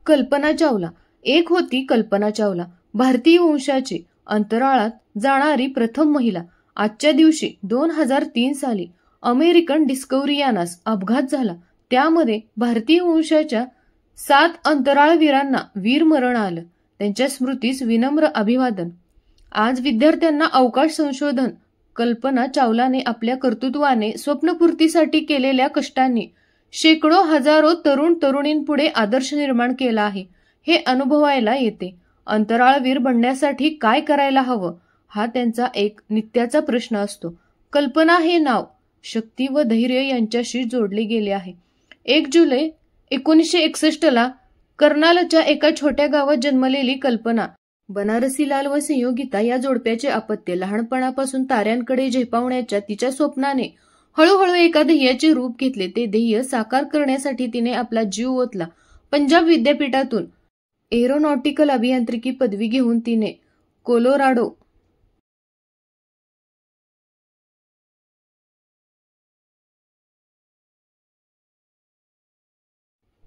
कल्पना चावला. एक होती कल्पना चावला, भारतीय वंशाची, अंतराळात जाणारी प्रथम महिला. आजच्या दिवशी 2003 साली अमेरिकन डिस्कव्हरी यानास अपघात झाला. त्यामध्ये भारतीय वंशाच्या 7 अंतराळवीरांना वीरमरण आलं. त्यांच्या स्मृतीस विनम्र अभिवादन. आज विद्यार्थ्यांना अवकाश संशोधन. कल्पना चावलाने आपल्या कर्तृत्वाने, स्वप्नपूर्तीसाठी केलेल्या कष्टांनी शेकडो हजारो तरुण तरुणींपुढे आदर्श निर्माण केला आहे, हे अनुभवायला येते. अंतराळवीर बनण्यासाठी काय करायला हवं, हा त्यांचा एक नित्याचा प्रश्न असतो. कल्पना हे नाव शक्ती व धैर्य यांच्याशी जोडले गेले आहे. 1 जुलै 1961 कर्नालच्या एका छोट्या गावात जन्मलेली कल्पना. बनारसीलाल व संयोगिता या जोडप्याचे अपत्य. लहानपणापासून ताऱ्यांकडे झेपावण्याच्या तिच्या स्वप्नाने हळूहळू एका ध्येयाचे रूप घेतले. ते ध्येय साकार करण्यासाठी तिने आपला जीव ओतला. पंजाब विद्यापीठातून एरोनॉटिकल अभियांत्रिकी पदवी घेऊन तिने कोलोराडो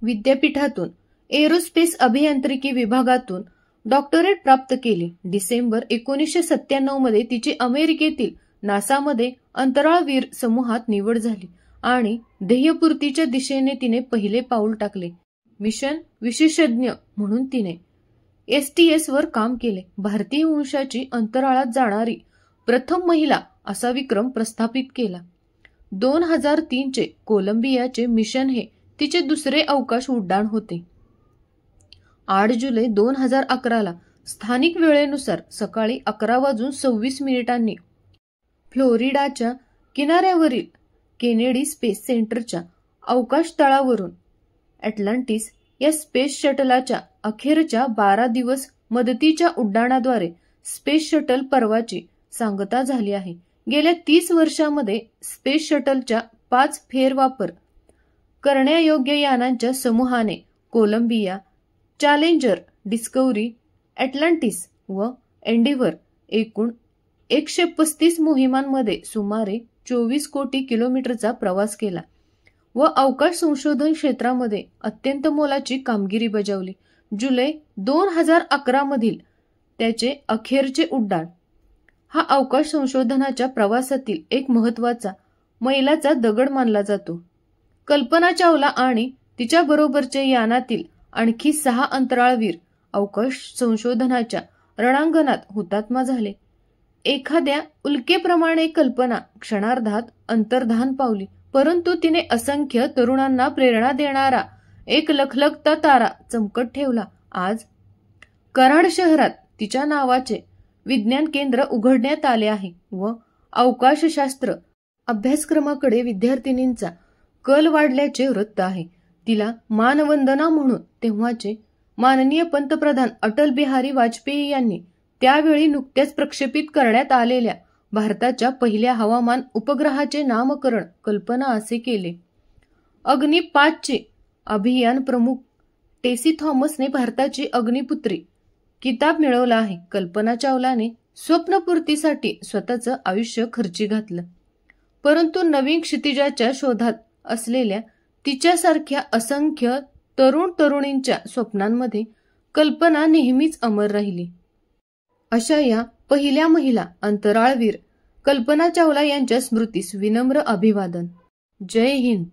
विद्यापीठातून एरोस्पेस अभियांत्रिकी विभागातून डॉक्टरेट प्राप्त केली. डिसेंबर 1997 मध्ये तिची अमेरिकेतील नासामध्ये अंतराळवीर समूहात निवड झाली आणि ध्येयपूर्तीच्या दिशेने तिने पहिले पाऊल टाकले. मिशन विशेषज्ञ म्हणून तिने STS वर काम केले. भारतीय वंशाची, अंतराळात जाणारी प्रथम महिला असा विक्रम प्रस्थापित केला. 2003 चे कोलंबियाचे मिशन हे तिचे दुसरे अवकाश उड्डाण होते. 8 जुलै 2011 स्थानिक वेळेनुसार सकाळी 11:26 फ्लोरिडाच्या किनाऱ्यावरील केनेडी स्पेस सेंटरच्या अवकाश तळावरून अटलांटिस या स्पेस शटलाच्या अखेरच्या 12 दिवस मदतीच्या उड्डाणाद्वारे स्पेस शटल पर्वाची सांगता झाली आहे. गेल्या 30 वर्षांमध्ये स्पेस शटलच्या 5 फेरवापर करण्यायोग्य यानांच्या समूहाने कोलंबिया, चॅलेंजर, डिस्कव्हरी, अटलांटिस व एंडेव्हर एकूण 135 मोहिमांमध्ये सुमारे 24 कोटी किलोमीटरचा प्रवास केला व अवकाश संशोधन क्षेत्रामध्ये अत्यंत मोलाची कामगिरी बजावली. जुलै 2011 मधील त्याचे अखेरचे उड्डाण हा अवकाश संशोधनाच्या प्रवासातील एक महत्त्वाचा मैलाचा दगड मानला जातो. कल्पना चावला आणि तिच्याबरोबरचे यानातील आणखी 6 अंतराळवीर अवकाश संशोधनाच्या रणांगणात हुतात्मा झाले. एखाद्या उल्केप्रमाणे कल्पना क्षणार्धात अंतर्धान पावली, परंतु तिने असंख्य तरुणांना प्रेरणा देणारा एक लखलखता तारा चमकत ठेवला. आज कराड शहरात तिच्या नावाचे विज्ञान केंद्र उघडण्यात आले आहे व अवकाशशास्त्र अभ्यासक्रमाकडे विद्यार्थिनींचा कल वाढल्याचे वृत्त आहे. तिला मानवंदना म्हणून तेव्हाचे माननीय पंतप्रधान अटल बिहारी वाजपेयी यांनी त्यावेळी नुकत्याच प्रक्षेपित करण्यात आलेल्या भारताच्या पहिल्या हवामान उपग्रहाचे नामकरण कल्पना असे केले. अग्नी 5 चे अभियान प्रमुख टेसी थॉमसने भारताची अग्निपुत्री किताब मिळवला आहे. कल्पना चावलाने स्वप्नपूर्तीसाठी स्वतःचं आयुष्य खर्ची घातलं, परंतु नवीन क्षितिजाच्या शोधात असलेल्या तिच्यासारख्या असंख्य तरुण तरुणींच्या स्वप्नांमध्ये कल्पना नेहमीच अमर राहिली. अशा या पहिल्या महिला अंतराळवीर कल्पना चावला यांच्या स्मृतीस विनम्र अभिवादन. जय हिंद.